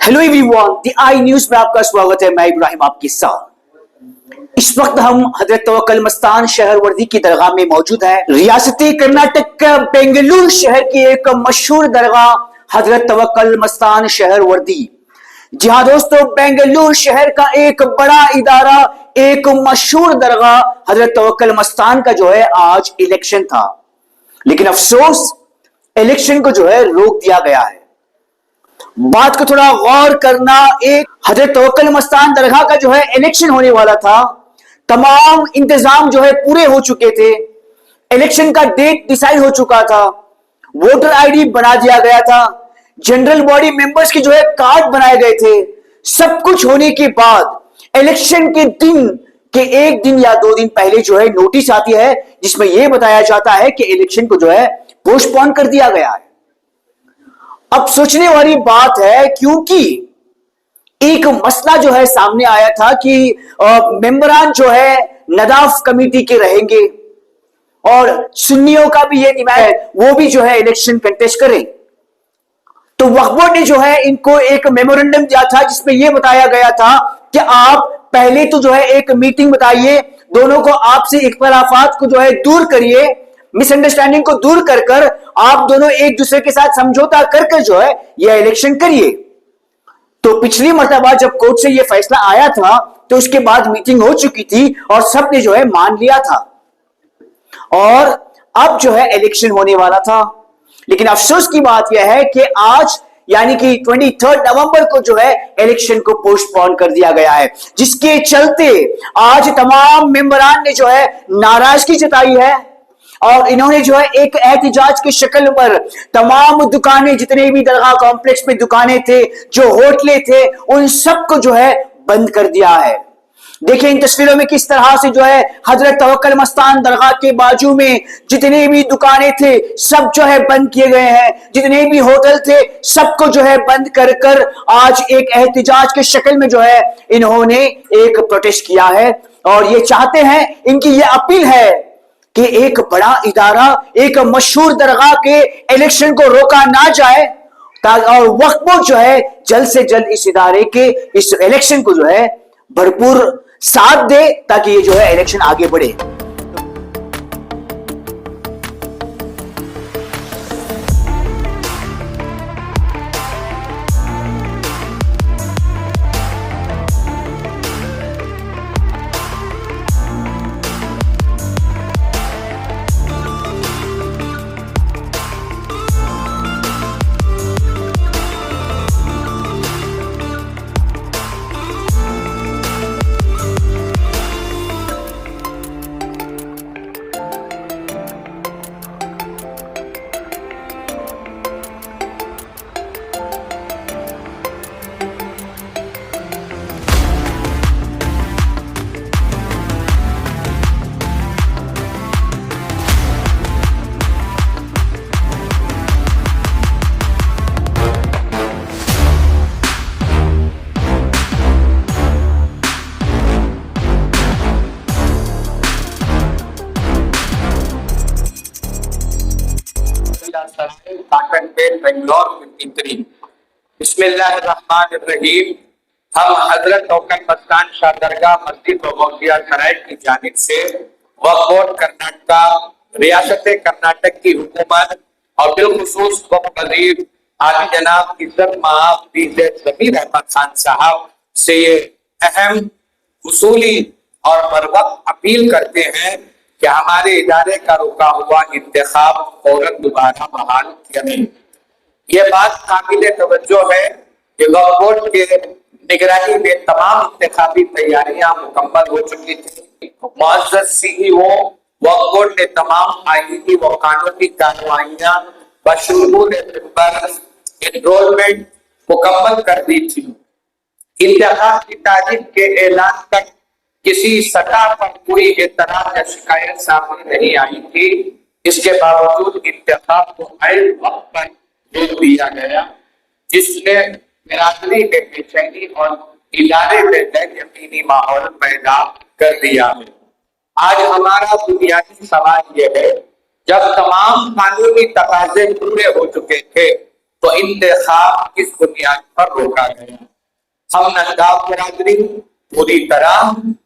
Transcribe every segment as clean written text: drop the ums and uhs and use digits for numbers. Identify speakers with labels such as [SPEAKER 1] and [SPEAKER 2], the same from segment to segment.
[SPEAKER 1] Hello everyone, दी आई news में आपका स्वागत है। मैं इब्राहिम आपके साथ। इस वक्त हम हजरत तवक्कल मस्तान शहर वर्दी की दरगाह में मौजूद हैं। रियासती कर्नाटक का बेंगलुरु शहर की एक मशहूर दरगाह हजरत तवक्कल मस्तान शहर वर्दी। जी हाँ दोस्तों, बेंगलुरु शहर का एक बड़ा इदारा, एक मशहूर दरगाह हजरत तवक्कल मस्तान का जो है आज इलेक्शन था, लेकिन अफसोस इलेक्शन को जो है रोक दिया गया है। बात को थोड़ा गौर करना, एक हजरत तवक्कल मस्तान दरगाह का जो है इलेक्शन होने वाला था। तमाम इंतजाम जो है पूरे हो चुके थे। इलेक्शन का डेट डिसाइड हो चुका था। वोटर आईडी बना दिया गया था। जनरल बॉडी मेंबर्स की जो है कार्ड बनाए गए थे। सब कुछ होने के बाद इलेक्शन के दिन के एक दिन या 2 दिन पहले जो है नोटिस आती है, जिसमें यह बताया जाता है कि इलेक्शन को जो है पोस्टपोन कर दिया गया है। अब सोचने वाली बात है, क्योंकि एक मसला जो है सामने आया था कि मेंबरान जो है नदाफ कमेटी के रहेंगे और सुन्नियों का भी ये डिमांड है वो भी जो है इलेक्शन कंटेस्ट करें। तो वक्फ बोर्ड ने जो है इनको एक मेमोरेंडम दिया था, जिसमें यह बताया गया था कि आप पहले तो जो है एक मीटिंग बताइए, दोनों को आपसी इख्तलाफात को जो है दूर करिए, मिसअंडरस्टैंडिंग को दूर कर कर आप दोनों एक दूसरे के साथ समझौता कर कर जो है यह इलेक्शन करिए। तो पिछली मर्तबा जब कोर्ट से यह फैसला आया था तो उसके बाद मीटिंग हो चुकी थी और सबने जो है मान लिया था और अब जो है इलेक्शन होने वाला था। लेकिन अफसोस की बात यह है कि आज यानी कि 23 नवंबर को जो है इलेक्शन को पोस्टपोन कर दिया गया है, जिसके चलते आज तमाम मेंबरान ने जो है नाराजगी जताई है और इन्होंने जो है एक एहतिजाज की शक्ल पर तमाम दुकानें, जितने भी दरगाह कॉम्प्लेक्स में दुकानें थे, जो होटलें थे, उन सबको जो है बंद कर दिया है। देखिए इन तस्वीरों में किस तरह से जो है हजरत तवक्कल मस्तान दरगाह के बाजू में जितने भी दुकानें थे सब जो है बंद किए गए हैं। जितने भी होटल थे सबको जो है बंद कर कर आज एक एहतिजाज की शक्ल में जो है इन्होंने एक प्रोटेस्ट किया है और ये चाहते हैं, इनकी ये अपील है कि एक बड़ा इदारा, एक मशहूर दरगाह के इलेक्शन को रोका ना जाए और वक्फ बोर्ड जो है जल्द से जल्द इस इदारे के इस इलेक्शन को जो है भरपूर साथ दे ताकि ये जो है इलेक्शन आगे बढ़े।
[SPEAKER 2] बिस्मिल्लाहिर्रहमानिर्रहीम। हम हजरत तवक्कल मस्तान शाह दरगाह मस्जिद व गौसिया सराय की जानिब से वक्फ बोर्ड कर्नाटक, रियासत कर्नाटक की हुकूमत और बिलखुसूस वक्फ वजीर आदि जनाब इज्जत माफ ज़मीर अहमद खान साहब से ये अहम उसूली और बरवक्त अपील करते हैं कि हमारे इदारे का रुका हुआ इंतखाब फौरन दोबारा बहाल किया जाए। ये बात काबिल तवज्जो है कि वक्फ बोर्ड के निगरानी में तमाम इंतखाबी तैयारियां मुकम्मल हो चुकी थी। मुअज़्ज़ज़ सीईओ वक्फ बोर्ड ने तमाम आईनी व कानूनी कार्रवाइयां बशमूल एनरोलमेंट मुकम्मल कर दी थी। इंतखाब की तारीख के ऐलान तक किसी सतह पर कोई एतराज या शिकायत सामने नहीं आई थी। इसके बावजूद इंतखाब को ऐन वक्त पर रोक दिया गया, जिसने बिरादरी में बेचैनी और इदारे में गैर-यकीनी माहौल पैदा कर दिया है। आज हमारा बुनियादी सवाल यह है, जब तमाम कानूनी तकाजे पूरे हो चुके थे تو انتخاب کس بنیاد پر روکا گیا؟ ہم نداب برادری پوری طرح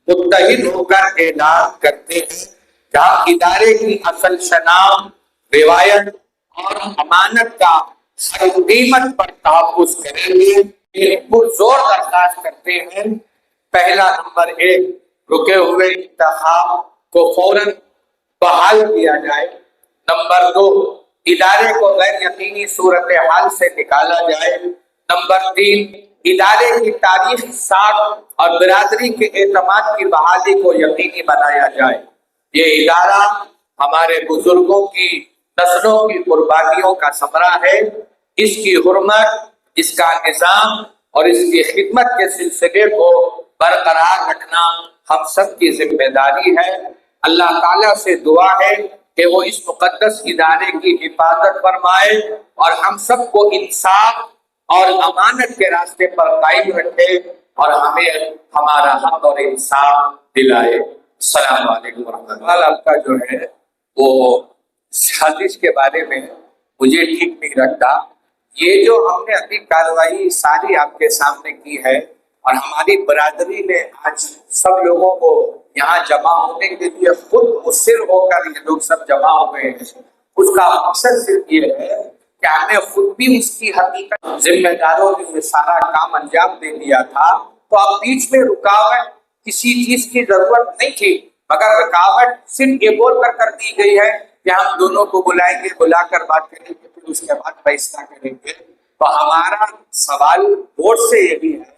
[SPEAKER 2] متحد ہو کر اعلان کرتے ہیں کہ ہم ادارے کی اصل شناخت، روایت اور امانت کا ہر قیمت پر تحفظ کریں گے۔ ایک پرزور درخواست کرتے ہیں، پہلا نمبر 1، رکے ہوئے انتخاب کو فوراً بحال کیا جائے۔ نمبر 2، ادارے کو غیر یقینی صورتحال سے نکالا جائے۔ نمبر 3، ادارے کی تاریخی ساکھ اور برادری کے اعتماد کی بحالی کو یقینی بنایا جائے۔ یہ ادارہ ہمارے بزرگوں کی نسلوں کی قربانیوں کا ثمرہ ہے۔ اس کی حرمت، اس کا نظام اور اس کی خدمت کے سلسلے کو برقرار رکھنا ہم سب کی ذمہ داری ہے۔ اللہ تعالیٰ سے دعا ہے کہ وہ اس مقدس ادارے کی حفاظت فرمائے اور ہم سب کو انصاف اور امانت کے راستے پر قائم رکھے اور ہمیں ہمارا حق اور انصاف دلائے۔ السلام علیکم ورحمۃ اللہ۔ آپ کا جو ہے وہ سازش کے بارے میں مجھے ٹھیک نہیں لگتا۔ یہ جو ہم نے ابھی کارروائی ساری آپ کے سامنے کی ہے اور ہماری برادری نے آج سب لوگوں کو یہاں جمع ہونے کے لیے خود مصر ہو کر یہ لوگ سب جمع ہوئے ہیں، اس کا مقصد صرف یہ ہے کہ ہم نے خود بھی اس کی حقیقت، ذمہ داروں نے یہ سارا کام انجام دے دیا تھا، تو اب بیچ میں رکاوٹ کسی چیز کی ضرورت نہیں تھی، مگر رکاوٹ صرف یہ بول کر دی گئی ہے کہ ہم دونوں کو بلائیں گے، بلا کر بات کریں گے، پھر اس کے بعد فیصلہ کریں گے۔ تو ہمارا سوال بورڈ سے یہ بھی ہے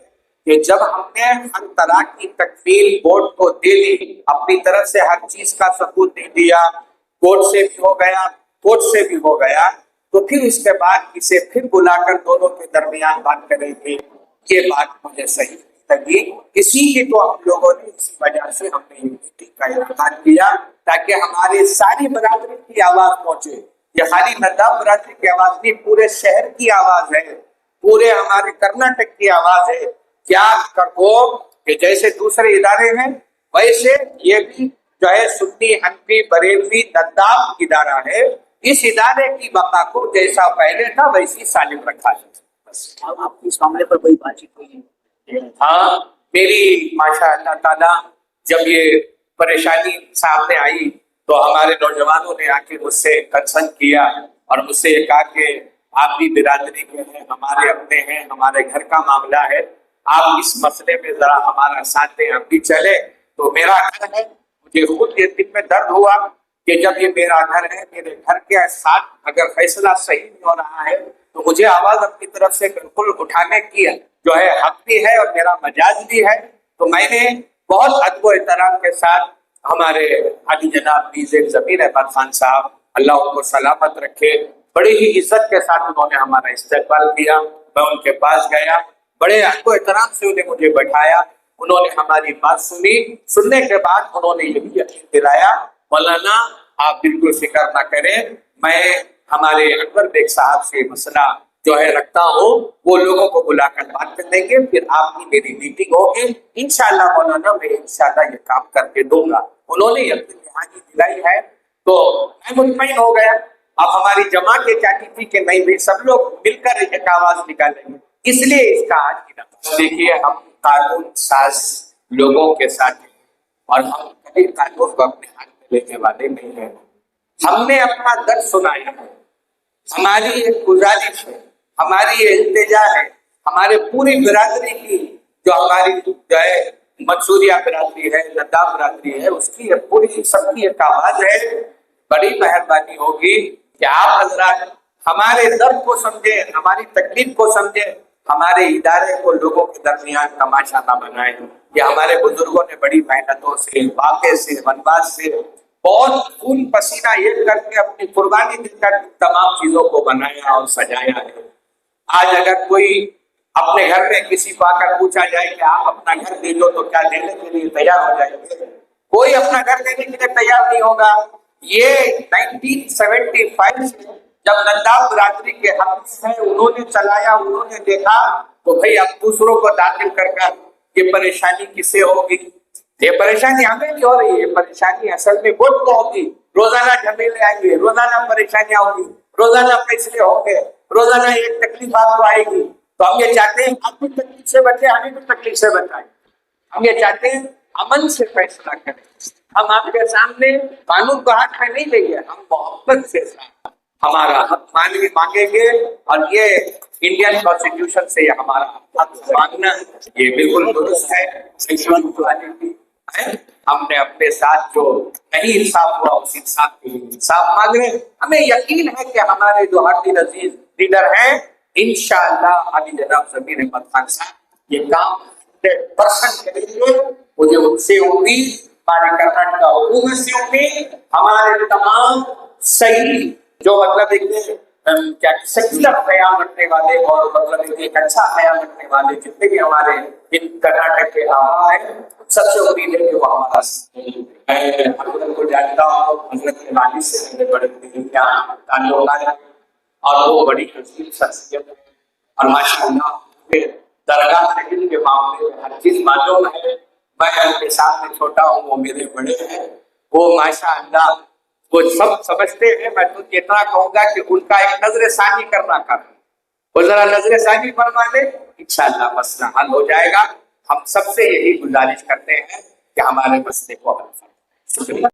[SPEAKER 2] کہ جب ہم نے ہر طرح کی تکمیل بورڈ کو دے دی، اپنی طرف سے ہر چیز کا ثبوت دے دیا، بورڈ سے بھی ہو گیا، کورٹ سے بھی ہو گیا، تو پھر اس کے بعد اسے پھر بلا کر دونوں کے درمیان بات کریں گے، یہ بات مجھے صحیح لگی۔ اسی کی تو ہم لوگوں نے اسی وجہ سے ہم نے یہ میٹنگ کا انعقاد کیا تاکہ ہماری ساری برادری کی آواز پہنچے۔ یہ خالی نداب برادری کی آواز نہیں، پورے شہر کی آواز ہے، پورے ہمارے کرناٹک کی آواز ہے۔ کیا کرو کہ جیسے دوسرے ادارے ہیں ویسے یہ بھی جو ہے سنی، حنفی، بریلوی، نداب ادارہ ہے، اس ادارے کی بقا کو جیسا پہلے تھا ویسی سالم رکھا جائے۔ بس
[SPEAKER 1] آپ کی اس معاملے پر کوئی بات چیت ہوئی ہے؟
[SPEAKER 2] ہاں، میری ماشاء اللہ تعالیٰ جب یہ پریشانی سامنے آئی تو ہمارے نوجوانوں نے آ کے مجھ سے کنسرن کیا اور مجھ سے یہ کہا کہ آپ بھی برادری کے ہیں، ہمارے اپنے ہیں، ہمارے گھر کا معاملہ ہے، آپ اس مسئلے میں ذرا ہمارا ساتھ دیں، ہم بھی چلے۔ تو میرا گھر ہے، مجھے خود یہ دل میں درد ہوا کہ جب یہ میرا گھر ہے، میرے گھر کے ساتھ اگر فیصلہ صحیح نہیں ہو رہا ہے تو مجھے آواز اپنی طرف سے بالکل اٹھانے کی جو ہے حق بھی ہے اور میرا مجاز بھی ہے۔ تو میں نے بہت ادب و احترام کے ساتھ ہمارے علی جناب میزر ضمیر احمد خان صاحب، اللہ ان کو سلامت رکھے، بڑی ہی عزت کے ساتھ انہوں نے ہمارا استقبال کیا۔ میں ان کے پاس گیا، بڑے ادب و احترام سے انہیں مجھے بٹھایا، انہوں نے ہماری بات سنی، سننے کے بعد انہوں نے یہ بھی یقین دلایا مولانا آپ بالکل فکر نہ کریں، میں ہمارے اکبر بیگ صاحب سے مسئلہ جو ہے رکھتا ہوں، وہ لوگوں کو بلا کر بات کر دیں گے، پھر آپ کی میری میٹنگ ہوگی، انشاءاللہ مولانا میں انشاءاللہ یہ کام کر کے دوں گا۔ انہوں نے یقین دہانی دلائی ہے تو میں مطمئن ہو گیا۔ اب ہماری جماعت یہ چاہتی تھی کہ نہیں بھی سب لوگ مل کر ایک آواز نکالیں گے، اس لیے اس کا آج کی نقل۔ دیکھیے ہم قانون ساز لوگوں کے ساتھ ہیں اور ہم کبھی قانون کو اپنے ہاتھ میں لینے والے نہیں ہیں۔ ہم نے اپنا درد سنایا ہے، ہماری ایک گزارش ہے، ہماری یہ التجا ہے، ہمارے پوری برادری کی جو ہماری جو ہے منصوریہ برادری ہے، نداب برادری ہے، اس کی پوری سب کی ایک آواز ہے۔ بڑی مہربانی ہوگی کہ آپ حضرات ہمارے درد کو سمجھیں، ہماری تکلیف کو سمجھیں، ہمارے ادارے کو لوگوں کے درمیان تماشا نہ بنائیں۔ یہ ہمارے بزرگوں نے بڑی محنتوں سے، واقعے سے، ونواس سے، بہت خون پسینہ یہ کر کے اپنی قربانی دے کر تمام چیزوں کو بنایا اور سجایا ہے۔ آج اگر کوئی اپنے گھر میں کسی کو آ کر پوچھا جائے کہ آپ اپنا گھر دے دو تو کیا دینے کے لیے تیار ہو جائیں گے؟ کوئی اپنا گھر دینے کے لیے تیار نہیں ہوگا۔ یہ 1975 سے جب نداب برادری کے حق میں ہے، انہوں نے چلایا، انہوں نے دیکھا، تو بھئی اب دوسروں کو داخل کر یہ پریشانی کس سے ہوگی؟ یہ پریشانی ہمیں نہیں ہو رہی، یہ پریشانی اصل میں ووٹ کو ہوگی۔ روزانہ جھمیلے آئیں گے، روزانہ پریشانیاں ہوں گی، روزانہ فیصلے ہوں گے، रोजाना एक तकलीफ आपको आएगी, तो हम ये चाहते हैं आप भी तकलीफ से बचे, हमें भी तकलीफ से बचाएं। हम ये चाहते हैं अमन से फैसला करें। हम आपके सामने कानून को हाथ में नहीं लेंगे, हम मोहब्बत से हमारा हक मांगेंगे, और ये इंडियन कॉन्स्टिट्यूशन से हमारा हक मांगना ये बिल्कुल दुरुस्त है। हमने अपने साथ जो नहीं इंसाफ हुआ उस इंसाफ के लिए इंसाफ मांग रहे हैं। हमें यकीन है कि हमारे जो हार्दिक अजीज लीडर हैं, इंशाअल्लाह अली जनाब ज़मीर अहमद खान साहब ये काम 100% करेंगे। मुझे उनसे उम्मीद, हमारे कर्नाटक हुकूमत से उम्मीद, हमारे तमाम सही जो मतलब एक क्या सेक्युलर ख्याल रखने वाले और मतलब एक अच्छा ख्याल रखने वाले जितने भी हमारे इन कर्नाटक के आवाम हैं, सबसे उम्मीद है कि वो हमारा हजरत को जानता हूँ, हजरत के वालिद से मेरे बड़े ताल्लुक है और वो बड़ी हसीन शख्सियत है और माशाअल्लाह दरगाह शरीफ के मामले में हर चीज मालूम है। मैं उनके सामने छोटा हूँ, वो मेरे बड़े हैं, वो माशाअल्लाह वो सब समझते हैं। मैं तो इतना कहूंगा कि उनका एक नजर सानी करना कर, वो जरा नजर सानी फरमा ले, इंशाअल्लाह मसला हल हो जाएगा। हम सबसे यही गुजारिश करते हैं कि हमारे मसले को हल करें। शुक्रिया।